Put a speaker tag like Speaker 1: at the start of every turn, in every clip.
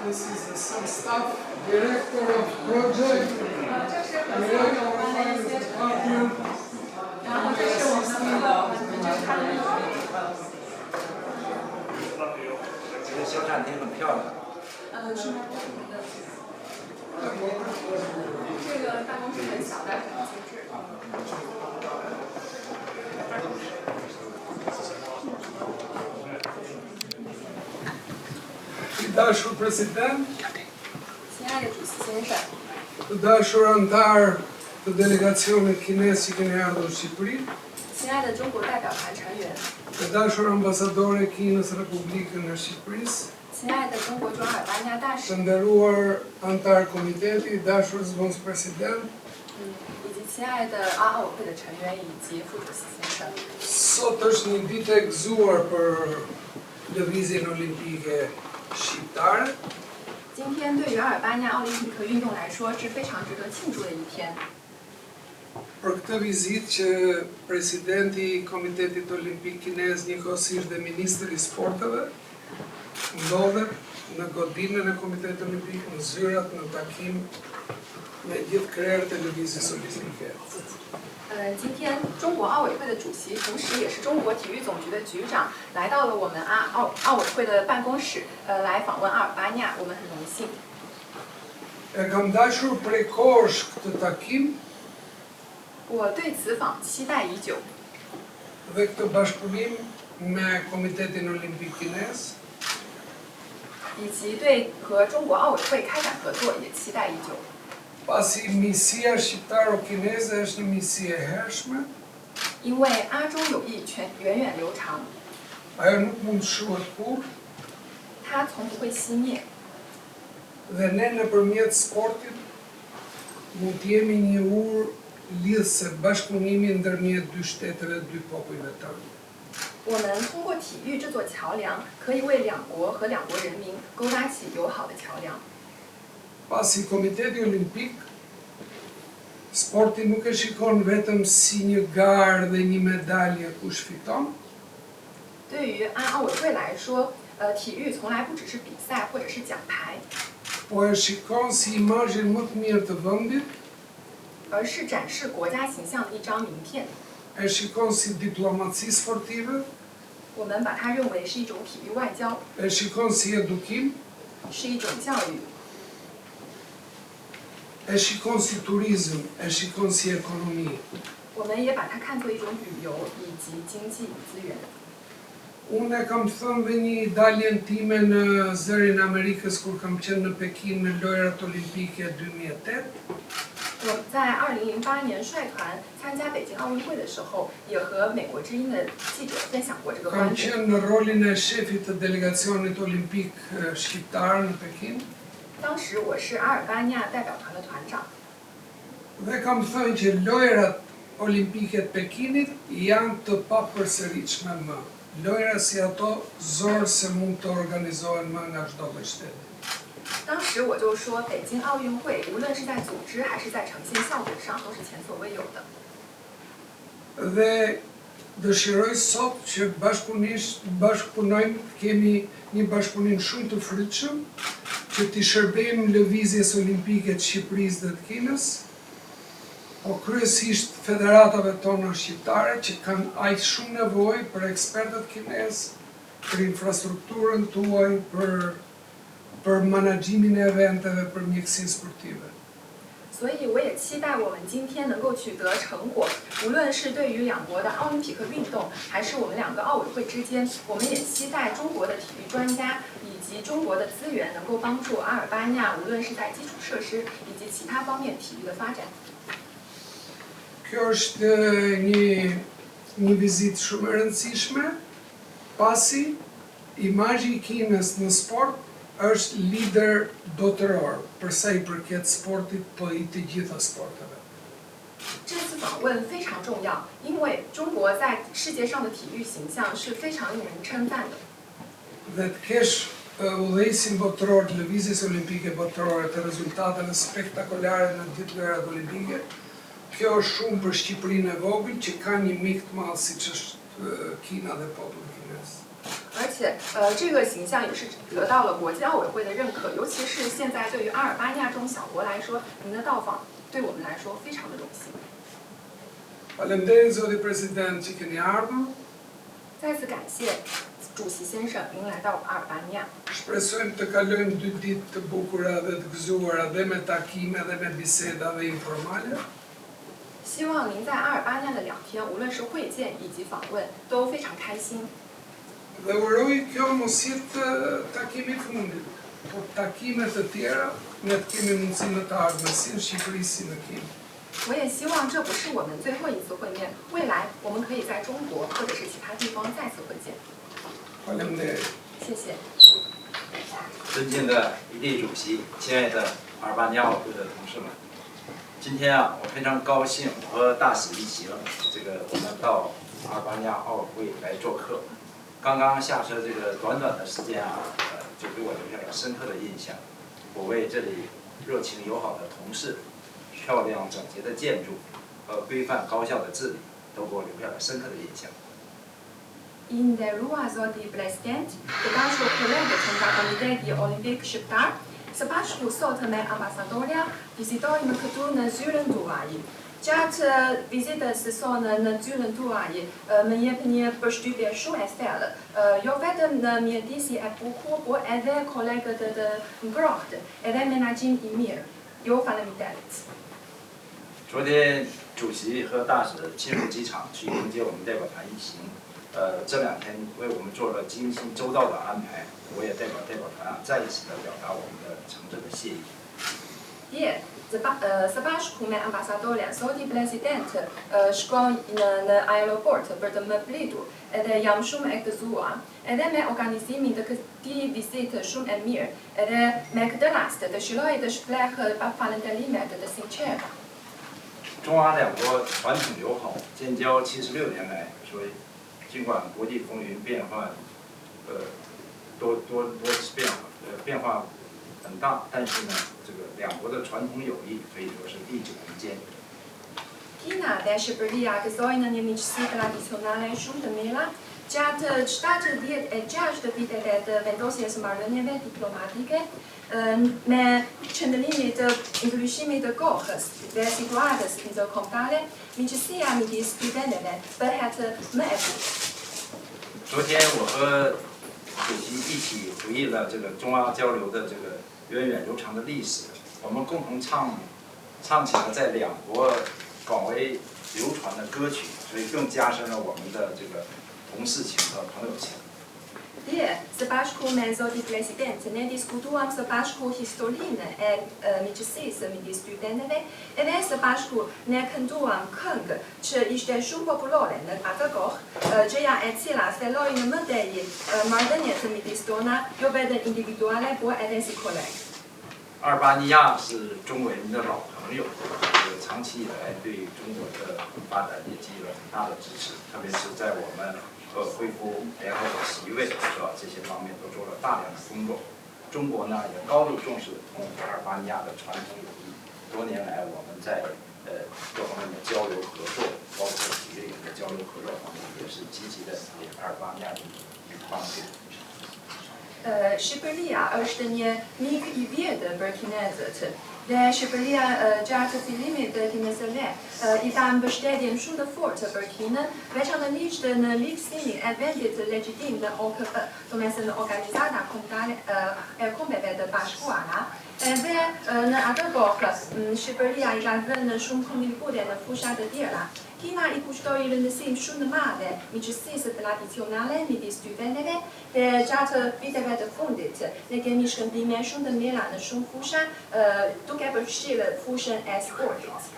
Speaker 1: This is some staff, director of project, director of finance department.
Speaker 2: 然后这是我们就是他的那个。
Speaker 3: 这个小餐厅很漂亮。
Speaker 2: 是吗？这个办公室很小，但是很精致。
Speaker 1: I dashur president,
Speaker 2: 亲爱的主席先生，
Speaker 1: të dashur antar të delegacionit kines që keni ardhur në Shqipëri,
Speaker 2: 亲爱的中国代表团成员，
Speaker 1: të dashur ambasadore Kinës Republikën e Shqipërisë,
Speaker 2: 亲爱的中国驻阿尔巴尼亚大
Speaker 1: të
Speaker 2: 使，
Speaker 1: nderuar antar komiteti, dashur zëvendës president,
Speaker 2: 以及亲爱的阿奥委会的成员以及副主席先生。
Speaker 1: sot është një ditë e gëzuar për lëvizjen olimpike shqiptare.
Speaker 2: 今天对于阿尔巴尼亚奥林匹克运动来说是非常值得庆祝的一天。
Speaker 1: Për këtë vizitë që presidenti i Komitetit Olimpik Kinez njëkohësisht dhe ministri i sporteve ndodhet në godinën e Komitetit Olimpik, në zyrat, në takim me gjithë krerët e lëvizjes olimpike.
Speaker 2: 今天中国奥委会的主席，同时也是中国体育总局的局长，来到了我们奥委会的办公室，来访问阿尔巴尼亚，我们很荣幸。
Speaker 1: E kam dashur prej kohësh këtë takim
Speaker 2: 我对此访期待已久，
Speaker 1: dhe këtë bashkëpunim me Komitetin Olimpik Kinez,
Speaker 2: 以及对和中国奥委会开展合作也期待已久。
Speaker 1: pasi misia shqiptaro-kineze është një misi e hershme,
Speaker 2: 因为阿中友谊源远流长，
Speaker 1: ajo nuk mund të shuhet kurrë,
Speaker 2: 它从不会熄灭。
Speaker 1: dhe ne nëpërmjet sportit mund të jemi një urë lidhëse bashkëpunimi ndërmjet dy shteteve, dy popujve tanë.
Speaker 2: 我们通过体育这座桥梁，可以为两国和两国人民勾搭起友好的桥梁。
Speaker 1: Pasi Komiteti Olimpik, sporti nuk e shikon vetëm si një garë dhe një medalje kush fiton,
Speaker 2: 对于奥委会来说，体育从来不只是比赛或者是奖牌，
Speaker 1: po e shikon si imazhin më të mirë të vendit,
Speaker 2: 而是展示国家形象的一张名片。
Speaker 1: e shikon si diplomaci sportive,
Speaker 2: 我们把它认为是一种体育外交，
Speaker 1: e shikon si edukim,
Speaker 2: 是一种教育，
Speaker 1: e shikon si turizëm, e shikon si ekonomi.
Speaker 2: 我们也把它看作一种旅游以及经济资源。
Speaker 1: Unë e kam thënë dhe një daljen time në zërin Amerikës kur kam qenë në Pekin në lojrat olimpike 2008.
Speaker 2: 我在2008年率团参加北京奥运会的时候，也和美国之音的记者分享过这个
Speaker 1: Kam
Speaker 2: 观点。
Speaker 1: qenë në rolin e shefit të delegacionit olimpik shqiptar në Pekin
Speaker 2: 当时我是阿尔巴尼亚代表团的团长，
Speaker 1: dhe kam thënë që lojrat olimpike të Pekinit janë të papërsëritshme më. Lojra si ato zorë se mund të organizohen më nga çdo lloj shteti.
Speaker 2: 当时我就说，北京奥运会无论是在组织还是在呈现效果上，都是前所未有的。
Speaker 1: Dhe dëshiroj sot që bashkëpunojmë, kemi një bashkëpunim shumë të frytshëm, që t'i shërbejmë lëvizjes olimpike të Shqipërisë dhe të Kinës, po kryesisht federatave tona shqiptare që kanë aq shumë nevojë për ekspertët kinez, për infrastrukturën tuaj, për menaxhimin e eventeve, për mjekësinë sportive.
Speaker 2: 所以我也期待我们今天能够取得成果，无论是对于两国的奥林匹克运动，还是我们两个奥委会之间，我们也期待中国的体育专家以及中国的资源能够帮助阿尔巴尼亚，无论是在基础设施以及其他方面体育的发展。
Speaker 1: Kjo është një vizitë shumë e rëndësishme, pasi imazhi i Kinës në sport është lider botëror për sa i përket sportit, po i të gjitha sporteve.
Speaker 2: 这次访问非常重要，因为中国在世界上的体育形象是非常令人称赞的。
Speaker 1: Dhe të kesh udhëheqësin botëror të lëvizjes olimpike botërore të rezultateve spektakolare në gjithë lojrat olimpike, kjo është shumë për Shqipërinë e vogël që ka një mik të madh siç është Kina dhe populli kinez.
Speaker 2: 而且这个形象也是得到了国际奥委会的认可，尤其是现在对于阿尔巴尼亚这种小国来说，您的到访对我们来说非常的荣幸。
Speaker 1: Faleminderit zoti President që keni ardhur.
Speaker 2: 再次感谢主席先生您来到阿尔巴尼亚。
Speaker 1: Shpresojmë të kalojmë 2 ditë të bukura dhe të gëzuara dhe me takime dhe me biseda dhe informale.
Speaker 2: 希望您在阿尔巴尼亚的2天，无论是会见以及访问，都非常开心。
Speaker 1: Dhe uroj kjo mos jetë takimi i fundit, por takime të tjera ne të kemi mundësinë të ardhmë si në Shqipëri si në Kinë.
Speaker 2: 我也希望这不是我们最后一次会面，未来我们可以在中国或者是其他地方再次会见。
Speaker 1: Faleminderit.
Speaker 2: 谢谢。
Speaker 3: 尊敬的一地主席，亲爱的阿尔巴尼亚奥委会的同事们，今天啊，我非常高兴和大使一行，我们到阿尔巴尼亚奥委会来做客。刚刚下车这个短短的时间啊，就给我留下了深刻的印象。我为这里热情友好的同事、漂亮整洁的建筑和规范高效的治理，都给我留下了深刻的印象。
Speaker 2: In nderuar zoti President, të dashur kolegë që nga Komiteti Olimpik Shqiptar, së bashku sot me ambasadorja vizitojmë këtu në zyrën tuaj. Gjatë vizitës së sonë në zyrën tuaj, më jep një përshtypje shumë e thellë, jo vetëm në mjedisi e bukur, por edhe kolegët të ngrohtë, edhe menaxhim i mirë. Ju faleminderit.
Speaker 3: 昨天主席和大使亲赴机场去迎接我们代表团一行。这2天为我们做了精心周到的安排，我也代表团再一次的表达我们的诚挚的谢意。
Speaker 2: Dje, së bashku me ambasadorja, zoti President shkoj në aeroport për të më pritur, edhe jam shumë e gëzuar, edhe me organizimin të këtij vizite shumë e mirë, edhe me këtë rast dëshiroj të shpreh falënderimet të sinqerta.
Speaker 3: 中阿2国传统友好，建交76年来，所以尽管国际风云变幻，变化很大，但是呢，2国的传统友谊可以说是历久弥坚。
Speaker 2: Kina dhe Shqipëria gëzojnë një miqësi tradicionale shumë të mira. Gjatë 76 viteve të vendosjes së marrëdhënieve diplomatike, me qëndërimit të ndryshimit të kohës dhe situatës ndërkombëtare, miqësia midis dy vendeve bëhet më e bukur.
Speaker 3: 昨天我和主席一起回忆了中阿交流的源远流长的历史，我们共同唱起了在2国广为流传的歌曲，所以更加深了我们的同事情和朋友情。
Speaker 2: Dje, së bashku me zoti President, ne diskutuam së bashku historinë e miqësisë midis dy vendeve, edhe së bashku ne kënduam këngë që ishte shumë popullore në atë kohë, gjëja e cila theloi në mëdhej marrëdhëniet midis tona, jo vetëm individuale, por edhe si kolegë.
Speaker 3: 阿尔巴尼亚是中国人民的老朋友，长期以来对中国的发展也给予了很大的支持，特别是在我们恢复联合国席位是吧？这些方面都做了大量的工作。中国呢也高度重视同阿尔巴尼亚的传统友谊，多年来我们在各方面的交流合作，包括体育的交流合作方面，也是积极的给阿尔巴尼亚帮助。
Speaker 2: Shqipëria është një mik I vjetër për kinezët dhe Shqipëria gjatë fillimit të Kinës së re I ka mbështetjen shumë të fortë për Kinën, veçanërisht në ligjësimin e vendit legjitim në OKB, domethënë në Organizata Kombëtare e Kombeve të Bashkuara. Edhe në atë kohë Shqipëria I ka dhënë shumë kontribute në fusha të tjera. Kina I kushtoi rëndësinë shumë të madhe miqësisë tradicionale midis dy vendeve dhe gjatë viteve të fundit ne kemi shkëmbime shumë të mira në shumë fusha, duke përfshirë fushën e sportit.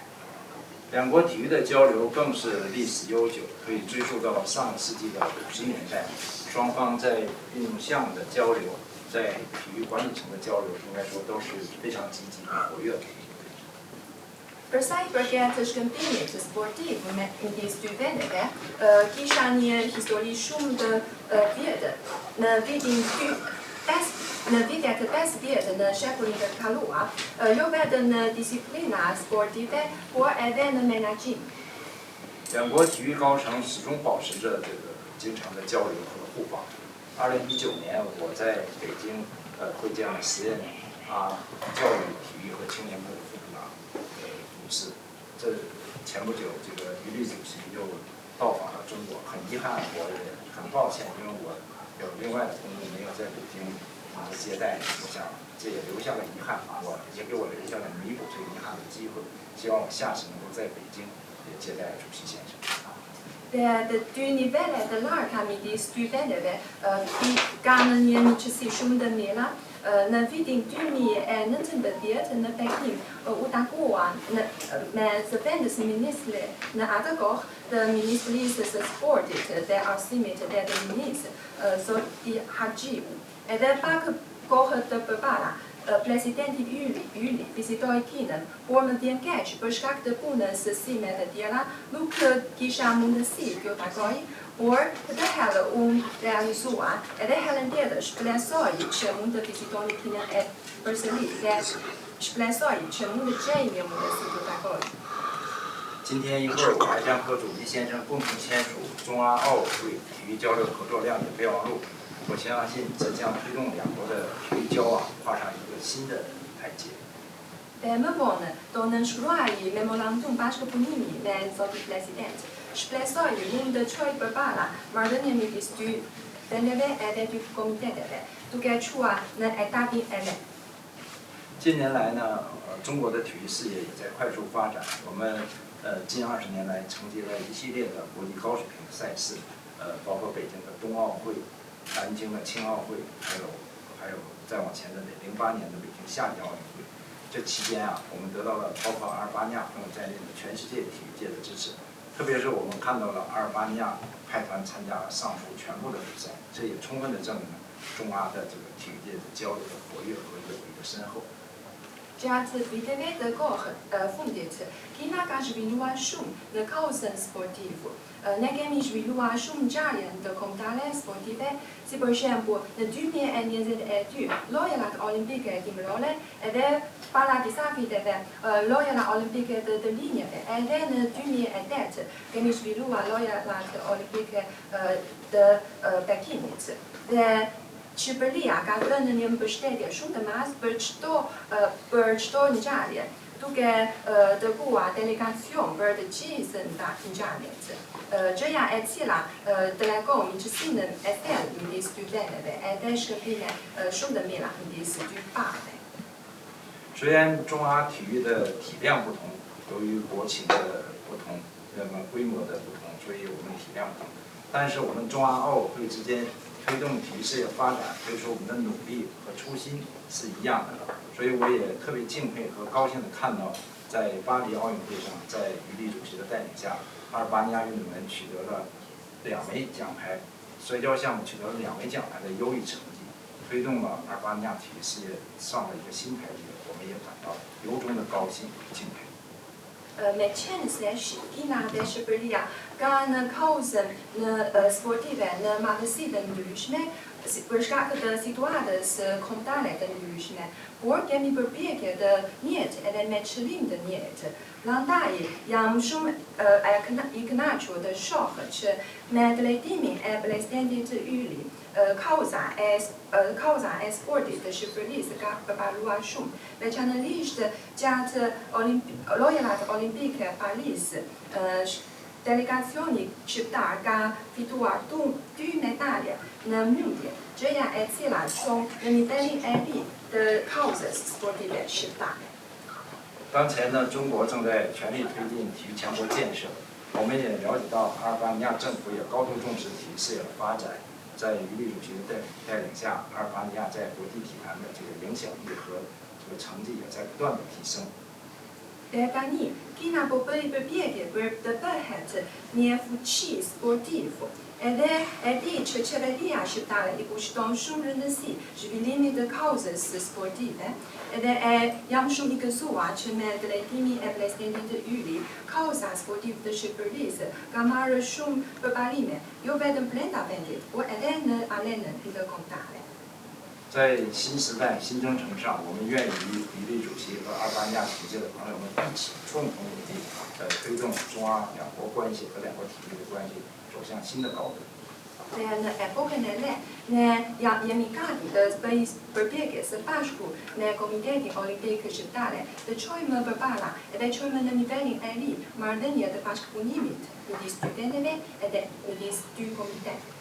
Speaker 3: 2国体育的交流更是历史悠久，可以追溯到上个世纪的50年代。双方在运动项目的交流，在体育管理层的交流，应该说都是非常积极和活跃的。
Speaker 2: Për sa I përket të shkëmbimit sportiv midis dy vendeve, kisha një histori shumë të vjetër. Në vitet të 50 në shekullin të kaluar, jo vetëm në disiplina sportive, por edhe në menaxhim.
Speaker 3: 2国体育高层始终保持着经常的交流和互访， 2019年我在北京会见了时任教育、体育和青年部副部长董事。这前不久这个于立主席又到访了中国，很遗憾，我也很抱歉，因为我有另外的工作没有在北京接待，我想这也留下了遗憾，也给我留下了弥补这个遗憾的机会。希望我下次能够在北京也接待主席先生。
Speaker 2: Dhe dy nivelet e larta midis dy vendeve kanë një miqësi shumë të mira. Në vitin 2019 në Peking u takuan me zëvendës ministre në atë kohë të Ministrisë së Sportit dhe Arsimit dhe të Rinisë, zoti Haxhiu. Edhe pak kohë të përpara, presidenti Yli vizitoi Kinën, por më vjen keq për shkak të punës sime të tjera, nuk kisha mundësi t'ju takoj, por këtë herë unë realizua edhe herën tjetër shpresoj që mund të vizitoni Kinën e përsëri dhe shpresoj që mund të gjej një mundësi t'ju takoj.
Speaker 3: 今天一会儿我还将和主席先生共同签署中阿奥委会体育交流合作谅解备忘录。我相信这将推动两国的体育交往跨上一个新的台阶。
Speaker 2: Dhe më vonë do nënshkruaj memorandum bashkëpunimi me zotin president. Shpresoj mund të çojë përpara marrëdhënie midis dy vendeve edhe dy komiteteve, duke quar në etapin e vet.
Speaker 3: 近年来呢，中国的体育事业也在快速发展。我们近20年来承接了一系列的国际高水平的赛事，包括北京的冬奥会。 南京的青奥会，还有再往前的08年的北京夏季奥运会，这期间我们得到了包括阿尔巴尼亚朋友在内的全世界体育界的支持，特别是我们看到了阿尔巴尼亚派团参加了上述全部的比赛，这也充分的证明了中阿的这个体育界的交流的活跃和友谊的深厚。
Speaker 2: Gjatë viteve të fundit, Kina ka zhvilluar shumë në kauzën sportive. Ne kemi zhvilluar shumë ngjarje të kombëtare sportive, si për shembull në 2022 lojërat olimpike timërore edhe para disa viteve lojëra olimpike të linjeve, edhe në 2008 kemi zhvilluar lojërat olimpike të Pekinit. Dhe Shqipëria ka dhënë një mbështetje shumë të madhe për çdo ngjarje, duke dërguar delegacion për të gjithë ngjarjet. Gjëja e cila tregon miqësinë e thellë midis dy vendeve edhe shkëmbime shumë të mira midis dy palëve.
Speaker 3: 虽然中阿体育的体量不同，由于国情的不同，规模的不同，所以我们体量不同，但是我们中阿奥委会之间 推动体育事业发展，可以说我们的努力和初心是一样的，所以我也特别敬佩和高兴的看到，在巴黎奥运会上，在于立主席的带领下，阿尔巴尼亚运动员取得了2枚奖牌，摔跤项目取得了2枚奖牌的优异成绩，推动了阿尔巴尼亚体育事业上了一个新台阶，我们也感到由衷的高兴和敬佩。
Speaker 2: Me qenë se Kina dhe Shqipëria kanë kauzën në sportive në madhësi të ndryshme, për shkak të situatës kombëtare të ndryshme, por kemi përpjekje të njëjtë edhe me qëllim të njëjtë. Prandaj jam shumë i kënaqur të shoh që me drejtimin e presidentit Yli, kauza e sportit të Shqipërisë ka përparuar shumë, veçanërisht gjatë lojërat olimpike Paris. Delegacioni shqiptar ka fituar 2 medalje në mbyllje, gjëja e cila çon në nivelin e ri të kauzës sportive shqiptare.
Speaker 3: 当前呢，中国正在全力推进体育强国建设，我们也了解到阿尔巴尼亚政府也高度重视体育事业的发展。在于立主席的带领下，阿尔巴尼亚在国际体坛的这个影响力和这个成绩也在不断的提升。
Speaker 2: Dhe tani, Kina po bëj përpjekje për të bëhet një fuqi sportiv. Edhe e di që qeveria shqiptare I kushton shumë rëndësi zhvillimit të kauzës sportive, edhe jam shumë I gëzuar që me drejtimin e presidentit Yli, kauza sportive të Shqipërisë ka marrë shumë përparime, jo vetëm brenda vendit, por edhe në arenën ndërkombëtare.
Speaker 3: 在新时代、新征程上，我们愿与于立主席和阿尔巴尼亚体界的朋友们一起共同努力，推动中阿两国关系和两国体育的关系走向新的高度。
Speaker 2: Dhe në epokën e re, ne jemi gati të bëj përbjekje së bashku në Komitetin Olimpik Shqiptare të çojmë përpara edhe çojmë në nivelin e ri marrëdhënie të bashkëpunimit midis studentëve edhe midis dy komiteteve.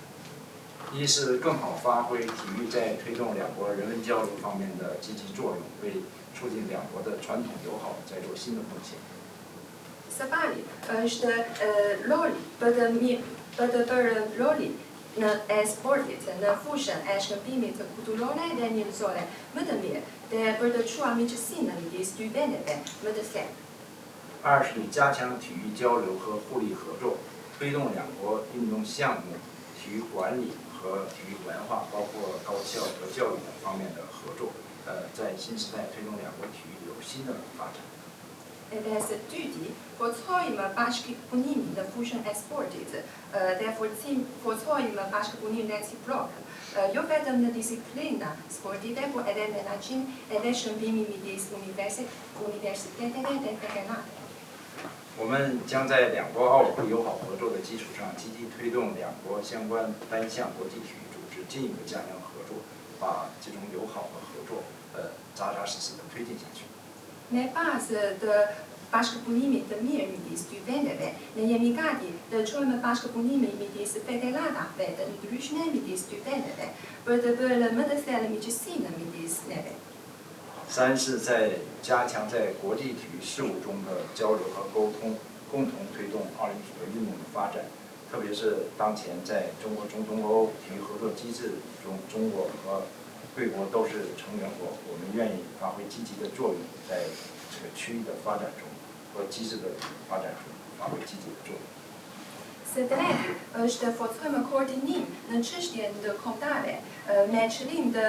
Speaker 3: 一是更好发挥体育在推动两国人文交流方面的积极作用，为促进两国的传统友好再做新的贡献。
Speaker 2: Së pari është roli për të bërë roli në sportit në fushën e shkëmbimit kulturore dhe njerëzore më të mirë dhe për të çuar miqësinë midis dy vendeve më të thellë.
Speaker 3: 二是加强体育交流和互利合作，推动两国运动项目、体育管理和体育文化，包括高校和教育等方面的合作，在新时代推动两国体育有新的发展。
Speaker 2: Edhe së dyti, forcojmë bashkëpunimin në fushën e sportit dhe forcojmë bashkëpunimin reciprok, jo vetëm në disiplina sportive, por edhe menaxhim edhe shërbimi midis universiteteve dhe federate.
Speaker 3: 我们将在两国奥委会友好合作的基础上，积极推动两国相关单项国际体育组织进一步加强合作，把这种友好的合作扎扎实实的推进下去。
Speaker 2: Në bazë të bashkëpunimit të mirë midis dy vendeve, ne jemi gati të çojmë bashkëpunimin midis federatave të ndryshme midis dy vendeve, për të bërë më të thellë miqësinë midis neve.
Speaker 3: 三是在加强在国际体育事务中的交流和沟通，共同推动奥林匹克运动的发展。特别是当前在中国中东欧体育合作机制中，中国和贵国都是成员国，我们愿意发挥积极的作用，在这个区域的发展中和机制的发展中发挥积极的作用。
Speaker 2: Së treti është forcojmë koordinim në çështje ndërkombëtare me qëllim të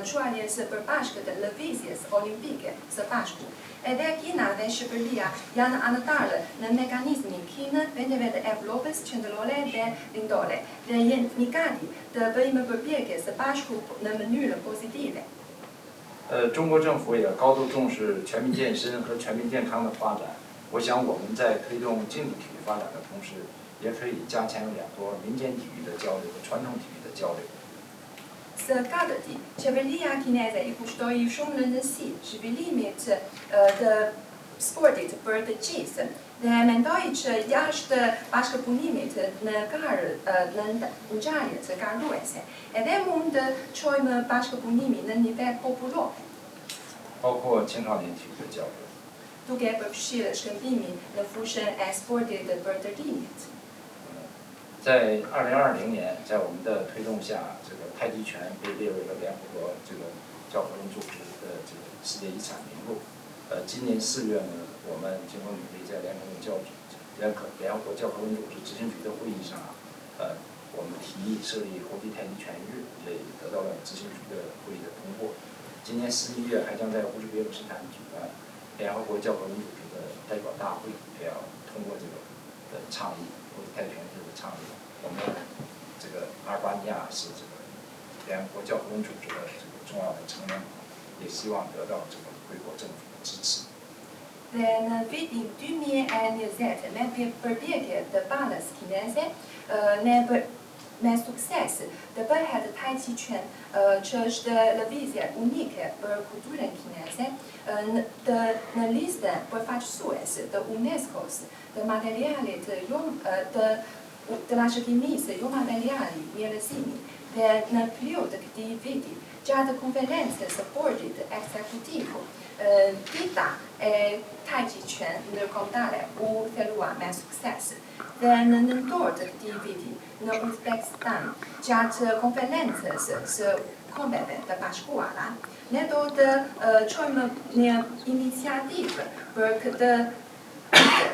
Speaker 2: çuarjes së përbashkët të lëvizjes olimpike së bashku. Edhe Kina dhe Shqipëria janë anëtarë në mekanizmin Kinë, vendeve të Evropës qendrore dhe lindore dhe jemi gati të bëjmë përbjekje së bashku në mënyrë pozitive.
Speaker 3: 中国政府也高度重视全民健身和全民健康的发展。我想我们在推动竞技体育发展的同时，也可以加强两国民间体育的交流和传统体育的交流。
Speaker 2: Së katërti, qeveria kineze I kushtoi shumë rëndësi zhvillimit të sportit për të gjithë dhe mendoi që jashtë bashkëpunimit në ngjarje të karuese, edhe mund të çojmë bashkëpunimin në nivel popullor.
Speaker 3: 包括青少年体育的交流。
Speaker 2: Duke përfshirë shkëmbimin në fushën e sportit për të rinjt.
Speaker 3: 在2020年，在我们的推动下，这个太极拳被列为了联合国这个教科文组织的这个世界遗产名录。今年4月呢，我们经过努力，在联合国教科文组织执行局的会议上，我们提议设立国际太极拳日，也得到了执行局的会议的通过。今年11月还将在乌兹别克斯坦举办联合国教科文组织的代表大会，也要通过这个倡议，国际太极拳日的倡议。我们这个阿尔巴尼亚是这个联合国教科文组织的这个重要的成员国，也希望得到这个贵国政府的支持。
Speaker 2: Dhe në vitin 2020, me përbjekje të palës kineze, me sukses të bëhet Tai Chi Chuan, që është lëvizje unike për kulturën kineze, në listën përfaqësuese të UNESCO-s të materialit të rashëgimisë jo materiali mirësimi dhe në periudhë të këtij viti, gjatë konferencës së bordit ekzekutivu, dita e Tai Chi Chuan ndërkombëtare u thelua me sukses. Dhe në nëntor të këtij viti, në Uzbekistan, gjatë konferencës së kombeve të bashkuara, ne do të çojmë një iniciativë për këtë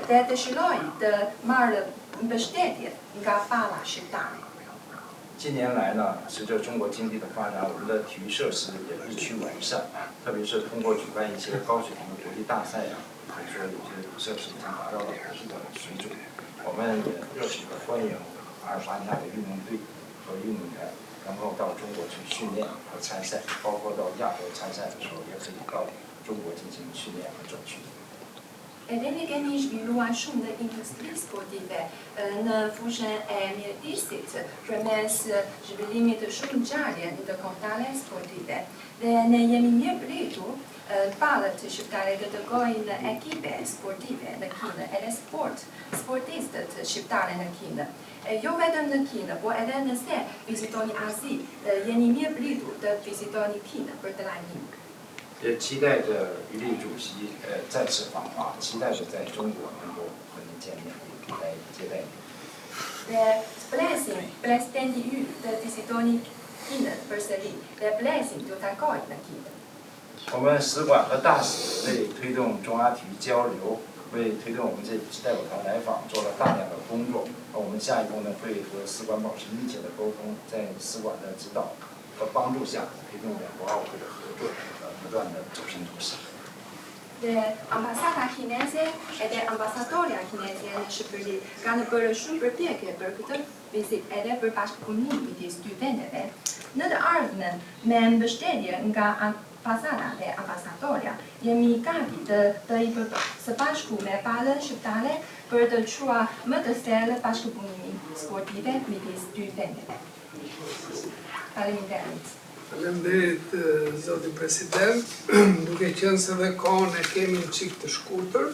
Speaker 2: dhe dëshiroj të marrë mbështetje nga palla shqiptare.
Speaker 3: 近年来呢，随着中国经济的发展，我们的体育设施也日趋完善，特别是通过举办一些高水平的国际大赛呀，可以说有些设施已经达到了国际的水准。我们也热情的欢迎阿尔巴尼亚的运动队和运动员能够到中国去训练和参赛，包括到亚洲参赛的时候，也可以到中国进行训练和转训。
Speaker 2: edhe ne kemi zhvilluar shumë në industri sportive në fushën e mjedisit përmes zhvillimit të shumë ngjarje ndërkombëtare sportive. Dhe ne jemi mirëpritur palët shqiptare të dërgojnë në ekipe sportive në Kinë, edhe sportistët shqiptare në Kinë. Jo vetëm në Kinë, po edhe nëse vizitoni Azi, jeni mirëpritur të vizitoni Kinë për të lajmin.
Speaker 3: 也期待着于立主席再次访华，期待着在中国能够和您见面，来接待您。
Speaker 2: Dhe presim presidenti ynë të vizitoni Kinën përsëri dhe presim të takojë në Kinë.
Speaker 3: 我们使馆和大使为推动中阿体育交流，为推动我们这次代表团来访做了大量的工作。我们下一步呢会和使馆保持密切的沟通，在使馆的指导和帮助下，推动两国奥会的合作不断的走深入深。
Speaker 2: Dhe ambasada kineze edhe ambasadorja kineze në Shqipëri kanë bërë shumë përpjekje për këtë vizitë edhe për bashkëpunim midis dy vendeve. Në të ardhmen me mbështetje nga ambasada dhe ambasadorja jemi gati të i së bashku me palën shqiptare për të çuar më të thellë bashkëpunimin sportive midis dy vendeve. Faleminderit.
Speaker 1: Faleminderit zoti president, duke qenë se dhe kohën e kemi në qik të shkurtër,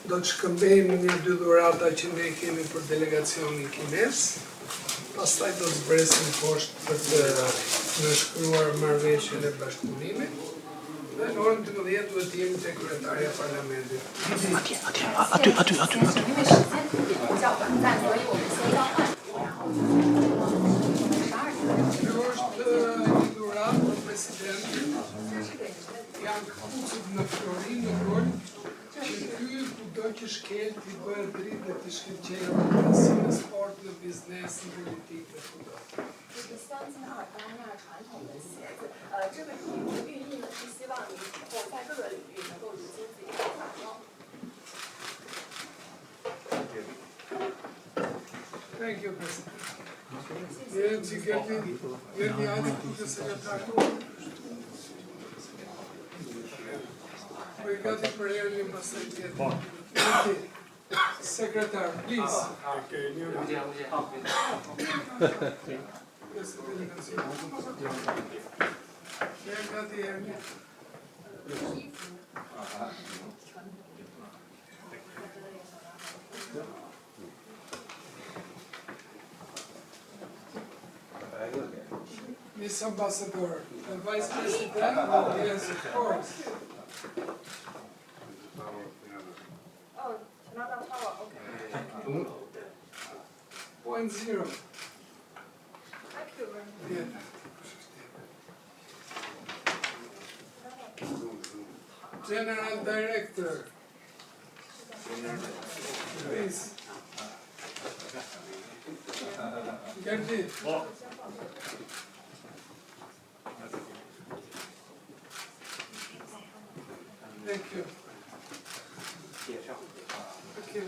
Speaker 1: do të shkëmbejmë një dy dhurata që ne kemi për delegacionin kines, pastaj do të zbresim poshtë për të nënshkruar marrëveshjen e bashkëpunimit, dhe në orën 12 duhet të jemi te kryetarja e parlamentit.
Speaker 2: 因为时间比较短暂，所以我们先交换，然后
Speaker 1: Kjo është një dhuratë për presidentin, janë këpucët në Florin në Gol, që ky kudo që shkel t'i bëhet dritë dhe t'i shkëlqejë si në sport, në biznes, në politikë dhe kudo.
Speaker 2: 这个镶金耳环呀，传统的鞋子，这个寓意呢是希望你以后在各个领域能够如今自己的发光。
Speaker 1: Thank you, President. Mirë që gërdi ajde këtë sekretarë. Po I gati për herë një pasaj tjetër. Sekretar, please. Gati herë një. Miss Ambassador, the Vice President, yes, of course.
Speaker 2: Oh, not on power, okay.
Speaker 1: 0.0.
Speaker 2: Thank you very much.
Speaker 1: Yeah. General Director. Please. Gerdi. Thank you. Okay,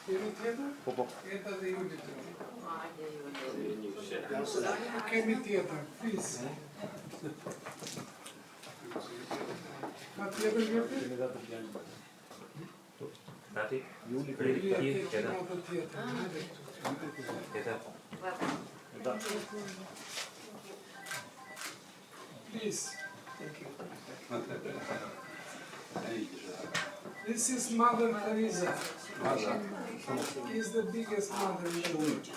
Speaker 1: Kemi tjetër? Po. Jeta dhe Juli tjetër. Kemi tjetër, please. Ka tjetër Gerdi?
Speaker 4: Nati, Juli për
Speaker 1: Julia
Speaker 4: tjetër.
Speaker 1: tjetër. Please. This is Mother Teresa. He's the biggest mother in the world.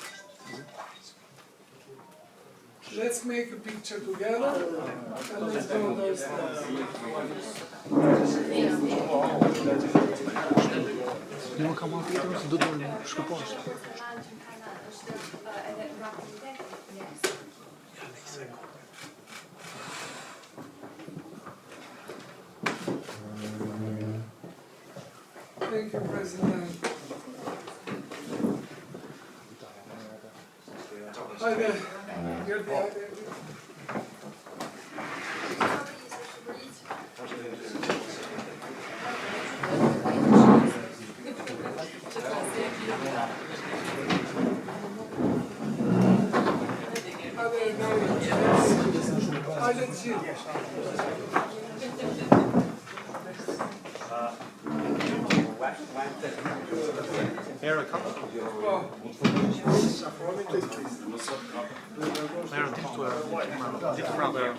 Speaker 1: Let's make a picture together and let's go downstairs.
Speaker 5: Nuk kam marrë tjetër se do të shkëposh.
Speaker 1: Thank you, President. Hajde, Gerdi, hajde. Hajde, Hajde,
Speaker 5: Mayor, come. Mayor, dit around there.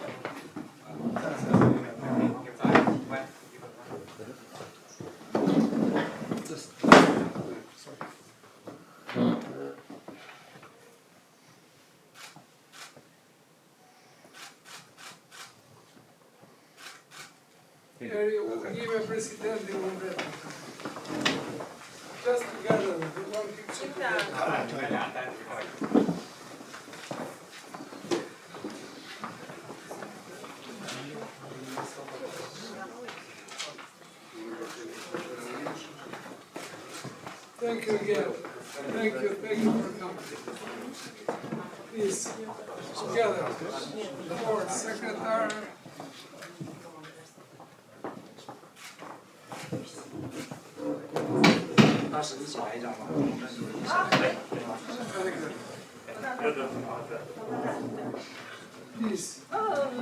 Speaker 1: Give a president the one that just together, the one picture together. Thank you again. Thank you for coming. Please, together. Board Secretary.
Speaker 3: 当时一起来一张吧。
Speaker 1: Please.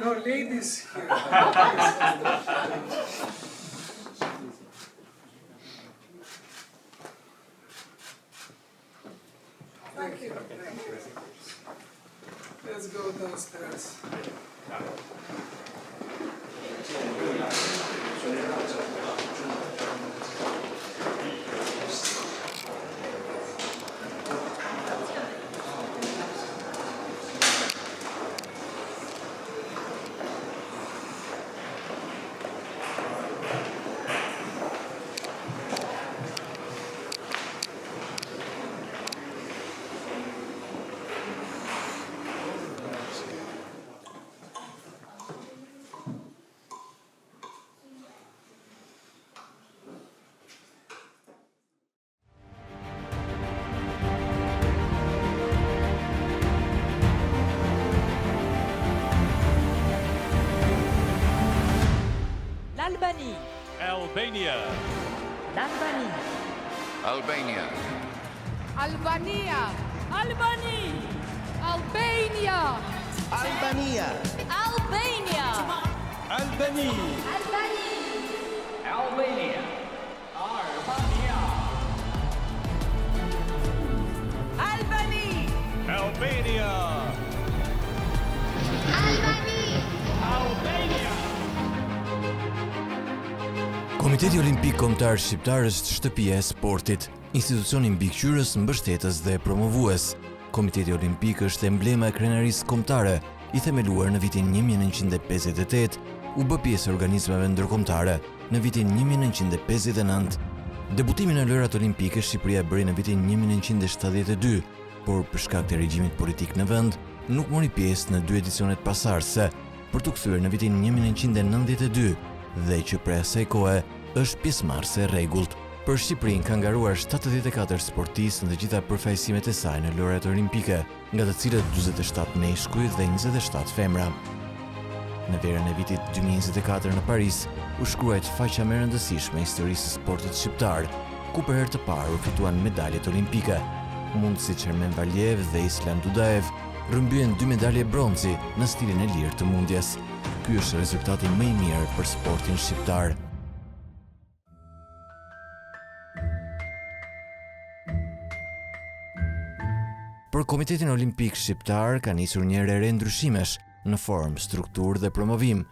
Speaker 1: No ladies here. Thank you. Let's go downstairs.
Speaker 4: L'Albanie.
Speaker 6: Albania.
Speaker 4: L'Albanie.
Speaker 7: Albania.
Speaker 8: Albania.
Speaker 4: Albanie.
Speaker 8: Albania.
Speaker 7: Albania.
Speaker 4: Albania.
Speaker 6: Albanie.
Speaker 4: Albania. Albanie.
Speaker 6: Albania.
Speaker 9: Komiteti Olimpik Kombëtar Shqiptar është shtëpia e sportit, institucioni mbikëqyrës, mbështetës dhe promovues. Komiteti Olimpik është emblema e krenarisë kombëtare, i themeluar në vitin 1958, u bë pjesë e organizmave ndërkombëtare në vitin 1959. Debutimin në lojrat olimpike Shqipëria bëri në vitin 1972, por për shkak të regjimit politik në vend, nuk mori pjesë në 2 edicionet pasardhëse, për të kthyer në vitin 1992 dhe që prej asaj kohe është pjesëmarrëse e rregullt. Për Shqipërinë ka ngaruar 74 sportistë në të gjitha përfaqësimet e saj në lojrat olimpike, nga të cilët 47 meshkuj dhe 27 femra. Në verën e vitit 2024 në Paris, u shkruajt faqa më e rëndësishme e historisë së sportit shqiptar, ku për herë të parë u fituan medaljet olimpike. Mundësi Ermen Valjev dhe Islam Dudaev rrëmbyen 2 medalje bronzi në stilin e lirë të mundjes. Ky është rezultati më i mirë për sportin shqiptar. Për Komitetin Olimpik Shqiptar ka nisur një re ndryshimesh në formë, strukturë dhe promovim,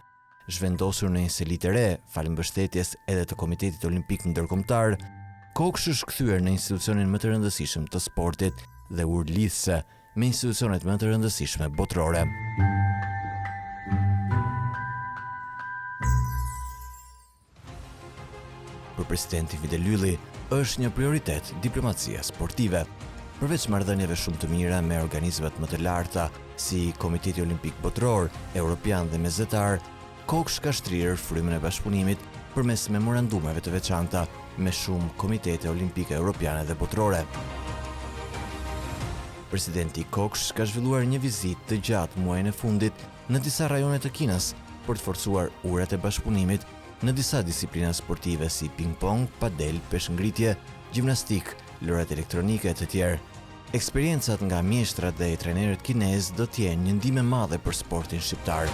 Speaker 9: zhvendosur në një seli të re, falë mbështetjes edhe të Komitetit Olimpik Ndërkombëtar. Koksh është kthyer në institucionin më të rëndësishëm të sportit dhe lidhse me institucionet më të rëndësishme botërore. Për presidenti Fidel Ylli është një prioritet diplomacia sportive. Përveç marrëdhënieve shumë të mira me organizmat më të larta si Komiteti Olimpik Botëror, Europian dhe Mesatar, Koksh ka shtrirë frymën e bashkëpunimit përmes memorandumeve të veçanta me shumë komitete olimpike europiane dhe botërore. Presidenti Koksh ka zhvilluar një vizitë të gjatë muajin e fundit në disa rajone të Kinës për të forcuar urat e bashkëpunimit në disa disiplina sportive si ping-pong, padel, peshngritje, gjimnastik, lojrat elektronike e të tjerë. Eksperiencat nga mjeshtrat dhe trajnerët kinezë do të jenë një ndihmë e madhe për sportin shqiptar.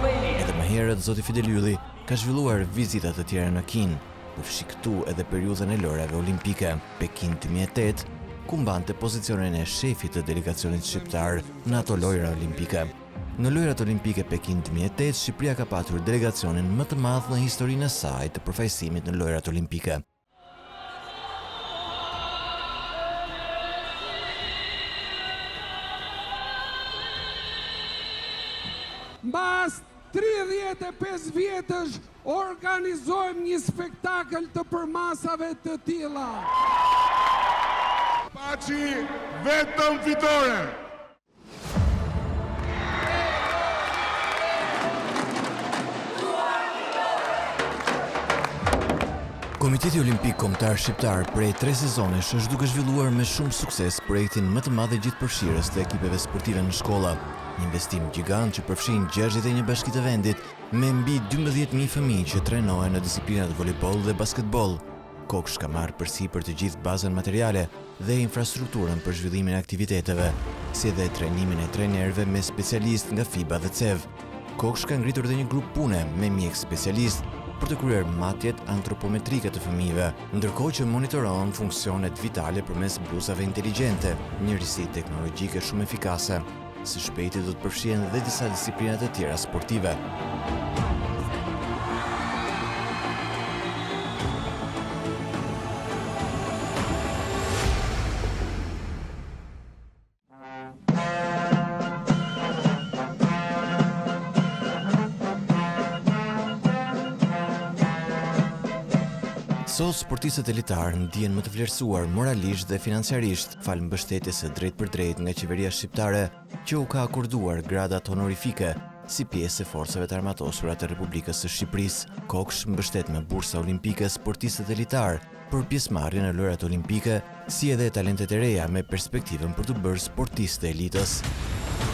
Speaker 9: Edhe më herët zoti Fidel Ylli ka zhvilluar vizita të tjera në Kinë, përfshi këtu edhe periudhën e lojrave olimpike, Pekin 2008, ku mbante pozicionin e shefit të delegacionit shqiptar në ato lojra olimpike. Në lojrat olimpike Pekin 2008, Shqipëria ka patur delegacionin më të madh në historinë e saj të përfaqësimit në lojrat olimpike.
Speaker 1: Mbas 35 vjetësh organizojmë një spektakël të përmasave të tilla.
Speaker 6: Paçi vetëm fitore.
Speaker 9: Komiteti Olimpik Kombëtar Shqiptar prej 3 sezonesh është duke zhvilluar me shumë sukses projektin më të madh gjithëpërfshirës të ekipeve sportive në shkolla. Një investim gjigant që përfshin 61 bashki të vendit me mbi 12.000 fëmijë që trajnohen në disiplinat volejboll dhe basketboll. Koksh ka marrë përsipër të gjithë bazën materiale dhe infrastrukturën për zhvillimin e aktiviteteve, si edhe trajnimin e trajnerëve me specialistë nga FIBA dhe CEV. Koksh ka ngritur edhe një grup pune me mjek specialist për të kryer matjet antropometrike të fëmijëve, ndërkohë që monitorohen funksionet vitale përmes bluzave inteligjente, njërisi teknologjike shumë efikase. Së shpejti do të përfshihen edhe disa disiplinat e tjera sportive. Sot sportistët elitar ndihen më të vlerësuar moralisht dhe financiarisht falë mbështetjes së drejt për drejt nga qeveria shqiptare, që u ka akorduar gradat honorifike si pjesë e forcave të armatosura të Republikës së Shqipërisë. Koksh mbështet me bursa olimpike sportistët elitar për pjesëmarrjen në lojrat olimpike, si edhe talentet e reja me perspektivën për të bërë sportistë të elitës.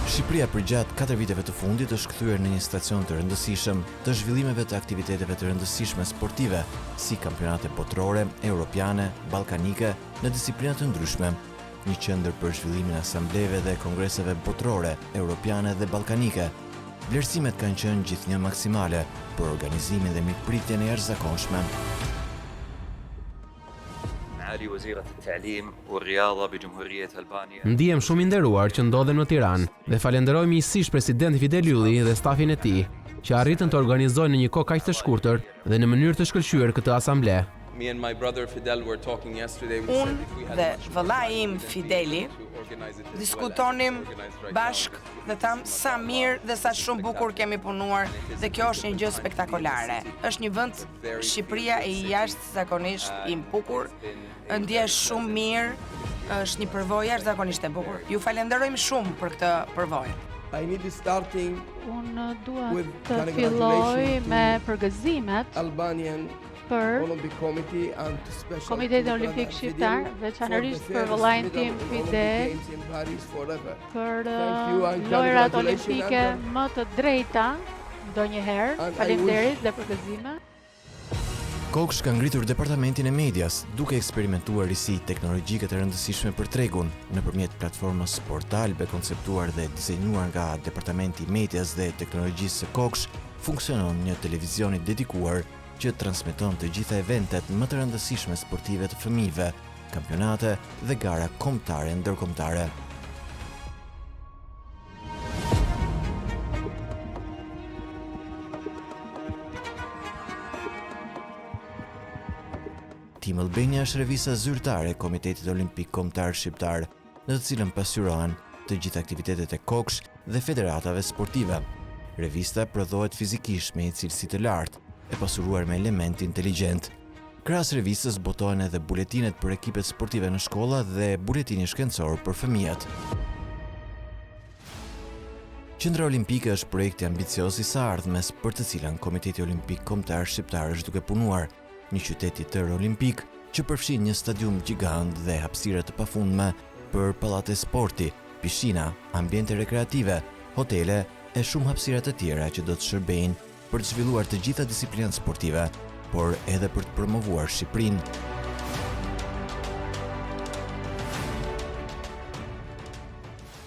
Speaker 9: Shqipëria përgjatë 4 viteve të fundit është kthyer në një stacion të rëndësishëm të zhvillimeve të aktiviteteve të rëndësishme sportive, si kampionate botërore, europiane, ballkanike në disciplina të ndryshme. Një qendër për zhvillimin e asambleve dhe kongreseve botërore, europiane dhe ballkanike. Vlerësimet kanë qenë gjithnjë maksimale për organizimin dhe mirëpritjen e jashtëzakonshme.
Speaker 10: Ndihem shumë i nderuar që ndodhem në Tiranë dhe falenderoj miqësisht presidenti Fidel Ylli dhe stafin e tij që arritën të organizojnë në një kohë kaq të shkurtër dhe në mënyrë të shkëlqyer këtë asamble.
Speaker 11: Unë dhe vëllai im Fideli diskutonim bashk dhe tham sa mirë dhe sa shumë bukur kemi punuar dhe kjo është një gjë spektakolare. Është një vend, Shqipëria e jashtëzakonisht i bukur, ndjehesh shumë mirë, është një përvojë jashtëzakonisht e bukur. Ju falenderojmë shumë për këtë përvojë.
Speaker 8: Unë dua të filloj me përgëzimet për Komitetin Olimpik Shqiptar, veçanërisht për vëllain tim Fidel, për lojrat olimpike më të drejta ndonjëherë. Faleminderit dhe përgëzime.
Speaker 9: Koksh ka ngritur departamentin e medias, duke eksperimentuar risi teknologjike të rëndësishme për tregun, nëpërmjet platformës Portalbe konceptuar dhe dizenjuar nga Departamenti i Medias dhe Teknologjisë së Koksh, funksionon një televizion i dedikuar që transmeton të gjitha eventet më të rëndësishme sportive të fëmijëve, kampionate dhe gara kombëtare e ndërkombëtare. Team Albania është revista zyrtare e Komitetit Olimpik Kombëtar Shqiptar, në të cilën pasqyrohen të gjitha aktivitetet e Koksh dhe federatave sportive. Revista prodhohet fizikisht me një cilësi të lartë, e pasuruar me element inteligjent. Krahas revistës botohen edhe buletinet për ekipet sportive në shkolla dhe buletini shkencor për fëmijët. Qendra Olimpike është projekti ambicioz i së ardhmes për të cilën Komiteti Olimpik Kombëtar Shqiptar është duke punuar, një qytet i tërë olimpik që përfshin një stadium gjigant dhe hapësira të pafundme për pallate sporti, pishina, ambiente rekreative, hotele e shumë hapësira të tjera që do të shërbejnë për të zhvilluar të gjitha disiplinat sportive, por edhe për të promovuar Shqipërinë.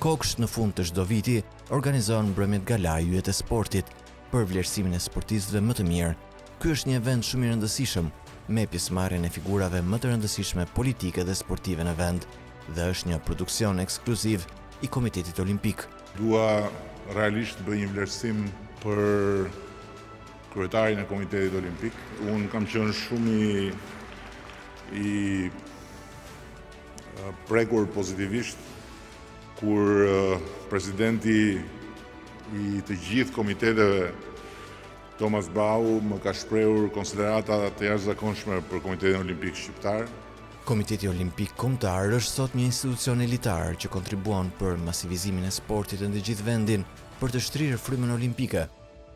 Speaker 9: Koksh në fund të çdo viti organizon mbrëmjet gala yjet e sportit, për vlerësimin e sportistëve më të mirë. Ky është një event shumë i rëndësishëm, me pjesëmarrjen e figurave më të rëndësishme politike dhe sportive në vend, dhe është një produksion ekskluziv i Komitetit Olimpik.
Speaker 6: Dua realisht të bëj një vlerësim për kryetarin e Komitetit Olimpik. Unë kam qenë shumë i prekur pozitivisht kur presidenti i të gjithë komiteteve Thomas Bau më ka shprehur konsiderata të jashtëzakonshme për Komitetin Olimpik Shqiptar.
Speaker 9: Komiteti Olimpik Kombëtar është sot një institucion elitar që kontribuon për masivizimin e sportit në të gjithë vendin për të shtrirë frymën olimpike.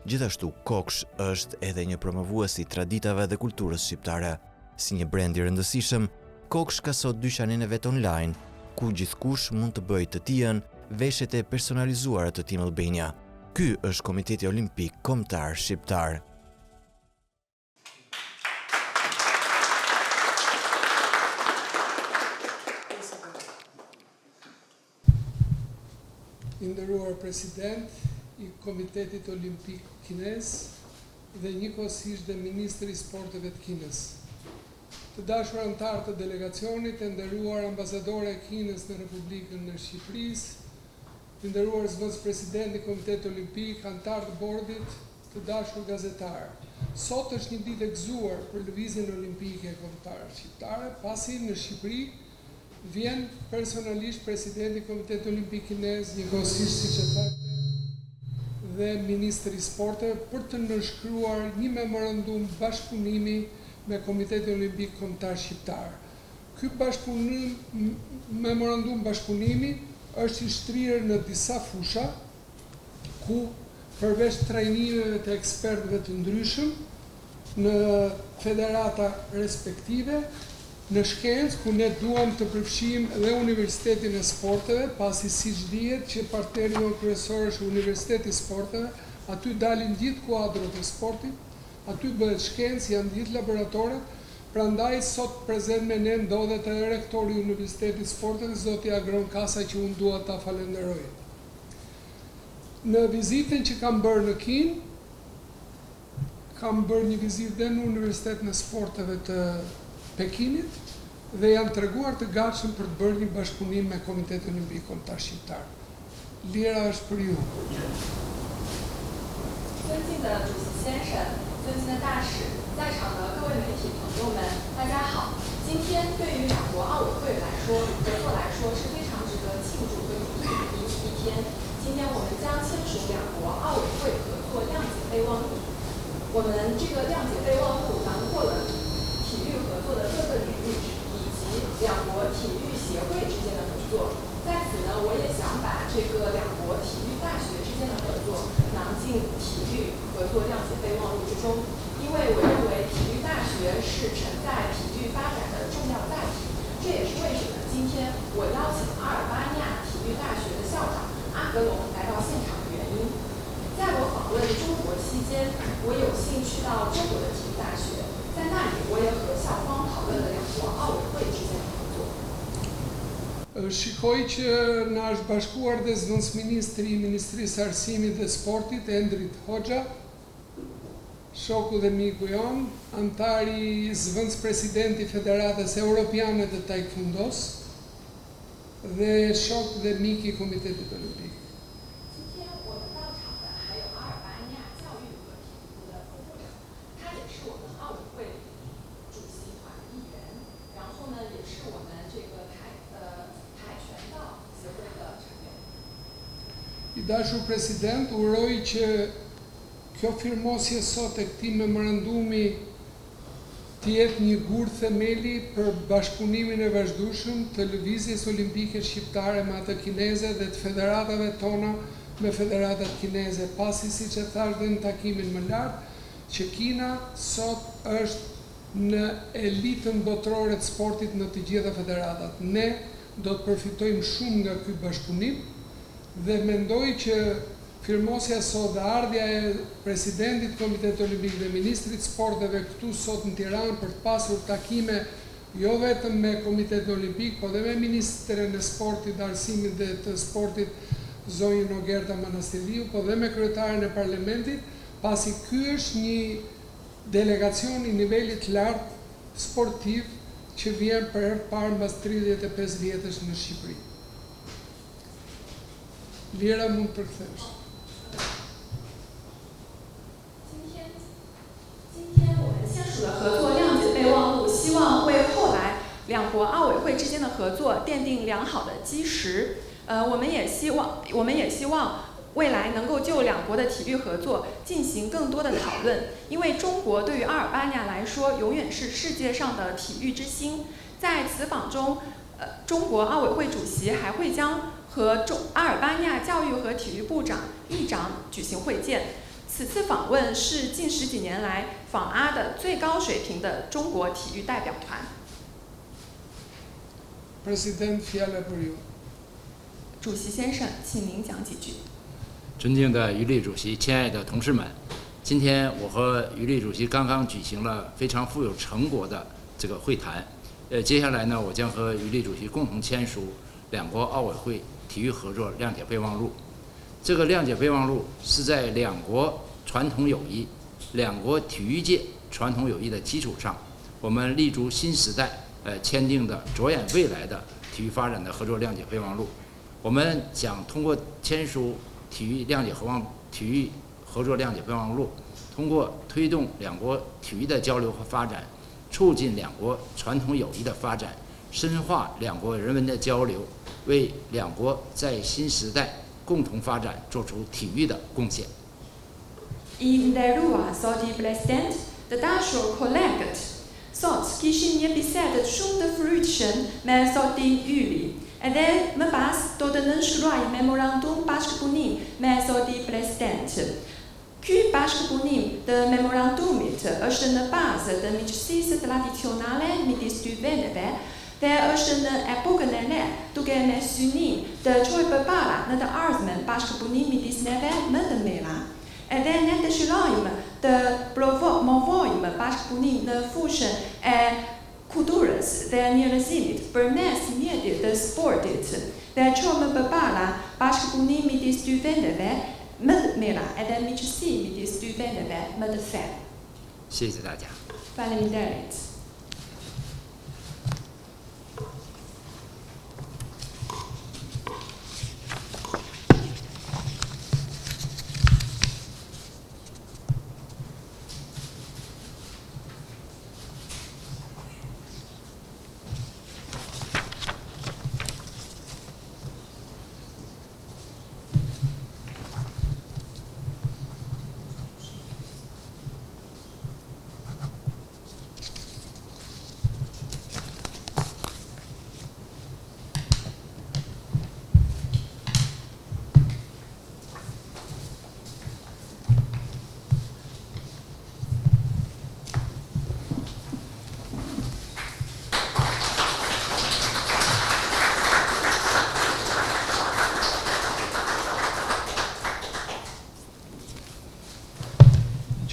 Speaker 9: Gjithashtu, Koksh është edhe një promovues i traditave dhe kulturës shqiptare. Si një brend i rëndësishëm, Koksh ka sot dyqanin e vet online, ku gjithkush mund të bëjë të tijën veshjet e personalizuara të Team Albania. Ky është Komiteti Olimpik Kombëtar Shqiptar.
Speaker 1: I nderuar president i Komitetit Olimpik Kinez dhe njëkohësisht dhe Ministri i Sporteve të Kinës. Të dashur anëtar të delegacionit, të nderuar ambasadore e Kinës në Republikën e Shqipërisë, të nderuar zëvendës president i Komitetit Olimpik, anëtar të bordit, të dashur gazetarë. Sot është një ditë e gëzuar për lëvizjen olimpike kombëtare shqiptare, pasi në Shqipëri vjen personalisht presidenti i Komitetit Olimpik Kinez, njëkohësisht siç e thotë dhe Ministri i Sporteve, për të nënshkruar një memorandum bashkëpunimi me Komitetin Olimpik Kombëtar Shqiptar. Ky memorandum bashkëpunimi është i shtrirë në disa fusha, ku përveç trajnimeve të ekspertëve të ndryshëm në federata respektive, në shkencë ku ne duam të përfshijmë dhe Universitetin e Sporteve, pasi siç dihet që partneri jon kryesor është Universiteti i Sporteve, aty dalin gjithë kuadrot e sportit, aty bëhet shkencë, janë gjithë laboratoret, prandaj sot prezent me ne ndodhet edhe rektori i Universitetit të Sporteve, zoti Agron Kasa, që unë dua ta falenderoj. Në vizitën që kam bërë në Kinë, kam bërë një vizitë dhe në Universitetin e Sporteve të Pekinit dhe janë treguar të gatshëm për të bërë një bashkëpunim me Komitetin Olimpik Kombëtar Shqiptar. Lira është për ju.
Speaker 2: 尊敬的主席先生，尊敬的大使，在场的各位媒体朋友们，大家好。今天对于两国奥委会来说，合作来说是非常值得庆祝和鼓励的一天。今天我们将签署两国奥委会合作谅解备忘录。我们这个谅解备忘录囊括了体育合作的各个领域，以及两国体育协会之间的合作。在此呢，我也想把这个两国体育大学之间的合作囊进体育合作谅解备忘录之中，因为我认为体育大学是承载体育发展的重要载体。这也是为什么今天我邀请阿尔巴尼亚体育大学的校长阿格隆来到现场的原因。在我访问中国期间，我有幸去到中国的体育大学，在那里我也和校方讨论了两国奥委会之间的合作。
Speaker 1: Shikoj që na është bashkuar dhe zëvendësministri i Ministrisë së Arsimit dhe Sportit, Endrit Hoxha, shoku dhe miku jon, antari zëvendëspresidenti i Federatës Europiane të Taekwondos dhe shok dhe mik i Komitetit Olimpik.
Speaker 2: 今天我们到场的还有阿尔巴尼亚教育和体育部的副部长，他也是我们奥委会主席团的一员，然后呢，也是我们这个跆拳道协会的成员。
Speaker 1: I dashur president, uroj që kjo firmosje sot e këtij memorandumi të jetë një gur themeli për bashkëpunimin e vazhdueshëm të lëvizjes olimpike shqiptare me atë kineze dhe të federatave tona me federatat kineze, pasi siç e thash dhe në takimin më lart, që Kina sot është në elitën botërore të sportit në të gjitha federatat. Ne do të përfitojmë shumë nga ky bashkëpunim dhe mendoj që firmosja sot dhe ardhja e presidentit Komitetit Olimpik dhe Ministrit Sporteve këtu sot në Tiranë për të pasur takime jo vetëm me Komitetin Olimpik, po dhe me Ministren e Sportit, Arsimit dhe të Sportit, zonjën Ogerta Manastiriu, po dhe me kryetaren e Parlamentit, pasi ky është një delegacion i nivelit lartë sportiv që vjen për herë të parë mbas 35 vjetësh në Shqipëri. Lira mund të përkthesh.
Speaker 2: 今天我们签署了合作谅解备忘录，希望为后来两国奥委会之间的合作奠定良好的基石。我们也希望未来能够就两国的体育合作进行更多的讨论，因为中国对于阿尔巴尼亚来说永远是世界上的体育之星。在此访中，中国奥委会主席还会将和阿尔巴尼亚教育和体育部长、议长举行会见。此次访问是近10几年来访阿的最高水平的中国体育代表团。
Speaker 1: President, fjala për ju。
Speaker 2: 主席先生，请您讲几句。
Speaker 3: 尊敬的于立主席，亲爱的同事们，今天我和于立主席刚刚举行了非常富有成果的这个会谈。接下来呢，我将和于立主席共同签署两国奥委会体育合作谅解备忘录。这个谅解备忘录是在两国传统友谊、两国体育界传统友谊的基础上，我们立足新时代签订的着眼未来的体育发展的合作谅解备忘录。我们想通过签署体育合作谅解备忘录，通过推动两国体育的交流和发展，促进两国传统友谊的发展，深化两国人文的交流，为两国在新时代共同发展做出体育的贡献。
Speaker 2: I nderuar zoti president, të dashur kolegët, sot kishim një bisedë shumë të frytshëm me zotin Yli. Edhe më pas do të nënshkruaj memorandum bashkëpunim me zoti president. Ky bashkëpunim të memorandumit është në bazë të miqësisë tradicionale midis dy vendeve dhe është në epokën e re, duke me synim të çojë përpara në të ardhmen bashkëpunim midis neve më të mira. Edhe ne dëshirojmë të promovojmë bashkëpunim në fushën e kulturës dhe njerëzimit përmes mjetit të sportit dhe çojmë përpara bashkëpunim midis dy vendeve më të mira edhe miqësi midis dy vendeve më të thellë.
Speaker 3: 谢谢大家。
Speaker 2: Faleminderit.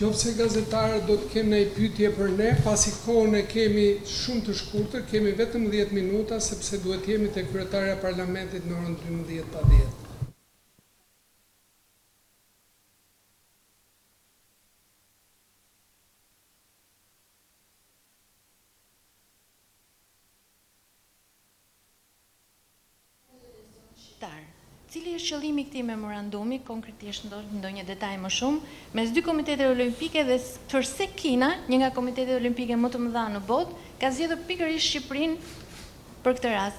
Speaker 1: Qofse gazetarët do të kenë një pyetje për ne, pasi kohën e kemi shumë të shkurtër, kemi vetëm 10 minuta, sepse duhet jemi te kryetaria e parlamentit në orën 12:10.
Speaker 8: Cili është qëllimi i këtij memorandumi, konkretisht ndonjë detaj më shumë, mes dy komiteteve olimpike dhe përse Kina, një nga komitetet olimpike më të mëdha në botë, ka zgjedhur pikërisht Shqipërinë për këtë rast?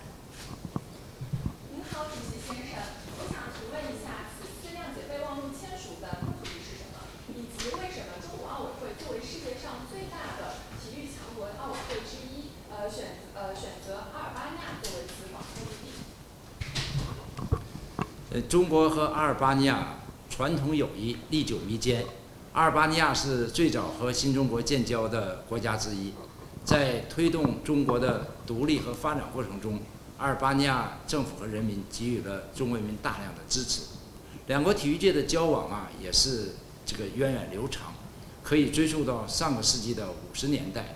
Speaker 2: 您好，主席先生，我想询问一下，此次谅解备忘录签署的目的是什么，以及为什么中国奥委会作为世界上最大的体育强国奥委会之一，选择阿尔巴尼亚作为此访目的地？
Speaker 3: 中国和阿尔巴尼亚传统友谊历久弥坚。阿尔巴尼亚是最早和新中国建交的国家之一，在推动中国的独立和发展过程中，阿尔巴尼亚政府和人民给予了中国人民大量的支持。两国体育界的交往也是这个源远流长，可以追溯到上个世纪的50年代。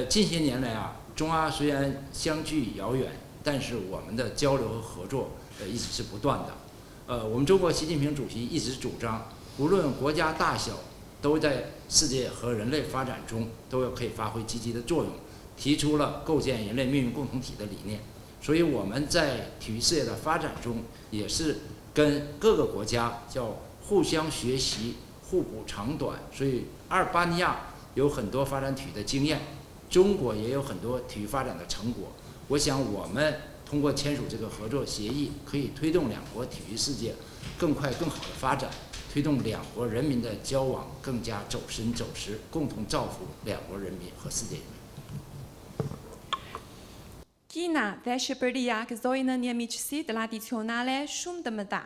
Speaker 3: 近些年来中阿虽然相距遥远，但是我们的交流和合作一直是不断的。我们中国习近平主席一直主张，无论国家大小、都在世界和人类发展中都有可以发挥积极的作用，提出了构建人类命运共同体的理念。所以我们在体育事业的发展中，也是跟各个国家叫互相学习、互补长短。所以阿尔巴尼亚有很多发展体育的经验，中国也有很多体育发展的成果。我想我们通过签署这个合作协议，可以推动两国体育世界更快更好的发展，推动两国人民的交往更加走深走实，共同造福两国人民和世界人民。
Speaker 12: Kina dhe Shqipëria gëzojnë një miqësi tradicionale shumë të mëdha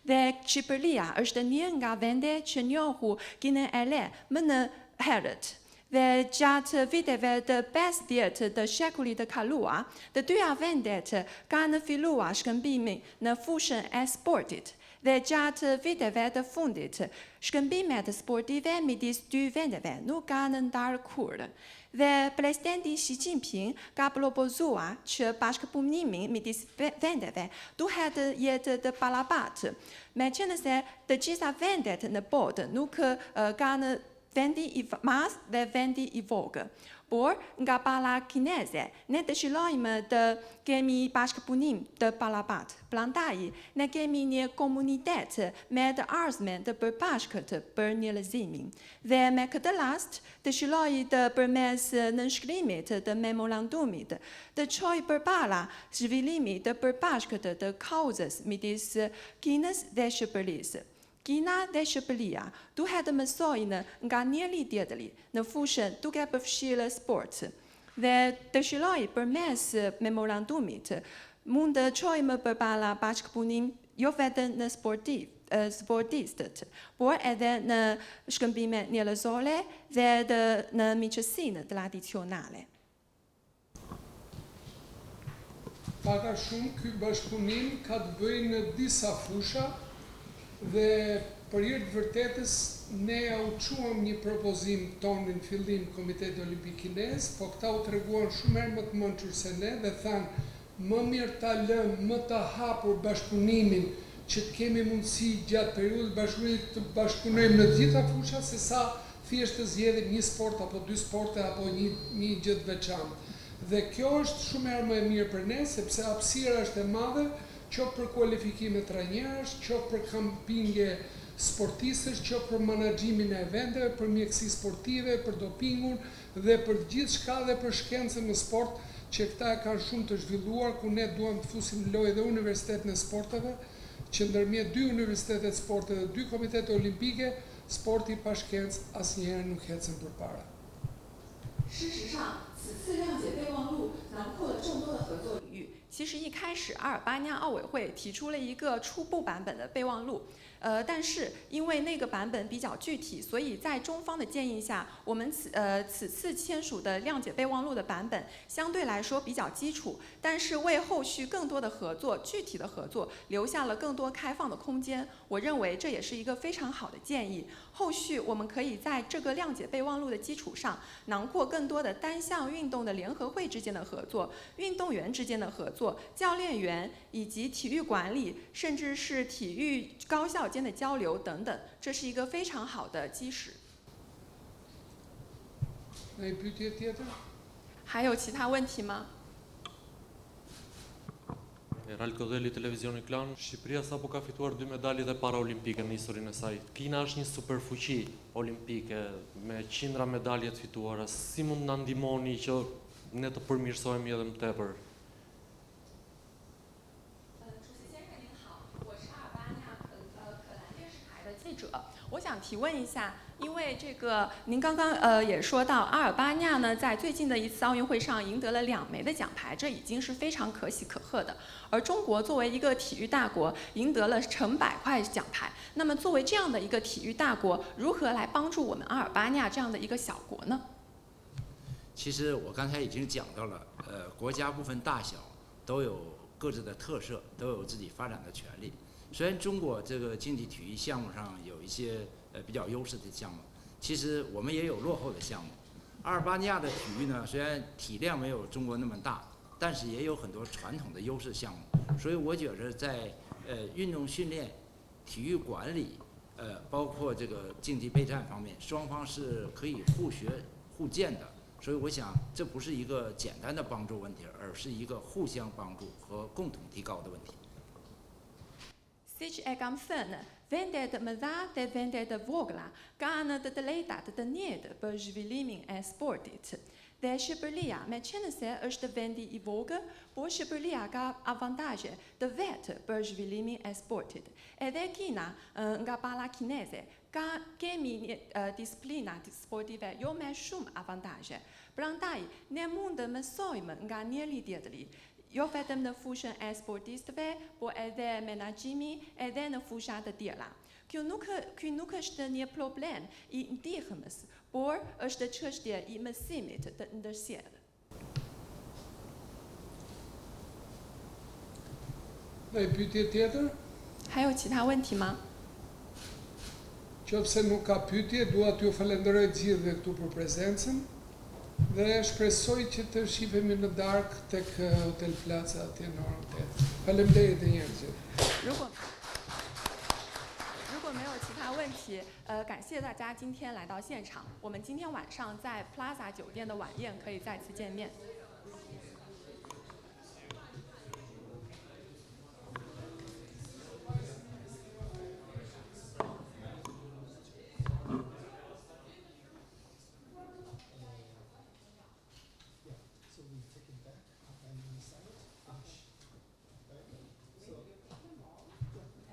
Speaker 12: dhe Shqipëria është një nga vende që njohu Kinën e Le më në herët. Dhe gjatë viteve të 50 të shekullit të kaluar, të dyja vendet kanë filluar shkëmbimin në fushën e sportit. Dhe gjatë viteve të fundit, shkëmbimet sportive midis dy vendeve nuk kanë ndarë kurrë. Dhe presidenti Xi Jinping ka propozuar që bashkëpunimi midis vendeve duhet jetë të barabartë, meqenëse të gjitha vendet në botë nuk kanë vendi i madh dhe vendi i vogël. Por nga pala kineze, ne dëshirojmë të kemi bashkëpunim të barabartë. Prandaj, ne kemi një komunitet me të ardhmen të përbashkët për njerëzimin. Dhe me këtë rast, dëshiroj të përmes nënshkrimit të memorandumit të çojë përpara zhvillimit të përbashkët të kauzës midis Kinës dhe Shqipërisë. Kina dhe Shqipëria duhet të mësojnë nga njëri tjetri në fushën duke përfshirë sport. Dhe dëshiroj përmes memorandumit mund të çojmë përpara bashkëpunim jo vetëm në sportistët, por edhe në shkëmbime njerëzore dhe në miqësinë tradicionale.
Speaker 1: Paka shumë ky bashkëpunim ka të bëjë në disa fusha dhe për hir të vërtetës ne u quam një propozim tonë në fillim Komiteti Olimpik Kinez, po këta u treguan shumë herë më të mençur se ne dhe thanë më mirë ta lëmë më të hapur bashkëpunimin që të kemi mundësi gjatë periudhës bashkëpunimit të bashkëpunojmë në të gjitha fushat se sa thjesht të zgjedhim një sport apo dy sporte apo një gjë të veçantë. Dhe kjo është shumë herë më e mirë për ne sepse hapësira është e madhe, qoftë për kualifikime trajnerësh, qoftë për kampinge sportistësh, qoftë për menaxhimin e eventeve, për mjekësi sportive, për dopingun dhe për gjithçka dhe për shkencën në sport që këta e kanë shumë të zhvilluar, ku ne duam të fusim lojë dhe universitetin e sporteve, që ndërmjet dy universitetet sporte dhe dy komitete olimpike, sporti pa shkencë asnjëherë nuk ecën përpara.
Speaker 2: 事实上，此次谅解备忘录囊括了众多的合作领域。
Speaker 12: 其实一开始，阿尔巴尼亚奥委会提出了一个初步版本的备忘录，但是因为那个版本比较具体，所以在中方的建议下，我们此次签署的谅解备忘录的版本相对来说比较基础，但是为后续更多的合作、具体的合作留下了更多开放的空间。我认为这也是一个非常好的建议。后续我们可以在这个谅解备忘录的基础上，囊括更多的单项运动的联合会之间的合作、运动员之间的合作、教练员以及体育管理，甚至是体育高校间的交流等等，这是一个非常好的基石。还有其他问题吗？
Speaker 5: Ralko Deli, Televizioni Klan, Shqipëria sapo ka fituar 2 medalje dhe paraolimpike në historinë e saj. Kina është një superfuqi olimpike me qindra medalje të fituara. Si mund na ndihmoni që ne të përmirësohemi edhe më tepër?
Speaker 12: 我想提问一下，因为这个您刚刚也说到，阿尔巴尼亚呢在最近的一次奥运会上赢得了2枚的奖牌，这已经是非常可喜可贺的。而中国作为一个体育大国，赢得了成百块奖牌。那么作为这样的一个体育大国，如何来帮助我们阿尔巴尼亚这样的一个小国呢？
Speaker 3: 其实我刚才已经讲到了，国家不分大小，都有各自的特色，都有自己发展的权利。 虽然中国这个竞技体育项目上有一些比较优势的项目，其实我们也有落后的项目。阿尔巴尼亚的体育呢，虽然体量没有中国那么大，但是也有很多传统的优势项目。所以我觉得在运动训练、体育管理
Speaker 13: 包括这个竞技备战方面，双方是可以互学互鉴的。所以我想，这不是一个简单的帮助问题，而是一个互相帮助和共同提高的问题。
Speaker 12: Siç e kam thënë, vendet të mëdha dhe vendet të vogla kanë të drejtat të njëjtë për zhvillimin e sportit. Dhe Shqipëria, me qenë se është vendi i vogël, por Shqipëria ka avantazhe të vetë për zhvillimin e sportit. Edhe Kina, nga pala kineze, kemi disiplina sportive jo me shumë avantazhe. Prandaj, ne mund të mësojmë nga njëri tjetri. Jo vetëm në fushën e sportistëve, por edhe menaxhimi, edhe në fusha të tjera. Ky nuk është një problem i ndihmës, por është çështje i mësimit të ndërsjellë.
Speaker 1: Dhe pyetje tjetër?
Speaker 12: 还有其他问题吗？
Speaker 1: Qofse nuk ka pyetje, dua t'ju falenderoj të gjithëve këtu për prezencën. Dhe shpresoj që të shihemi në darkë tek Hotel Plaza atje në orën 8. Faleminderit edhe një herë gjithë.
Speaker 12: 如果没有其他问题，感谢大家今天来到现场。我们今天晚上在 Plaza 酒店的晚宴可以再次见面。
Speaker 1: So we take it back and inside.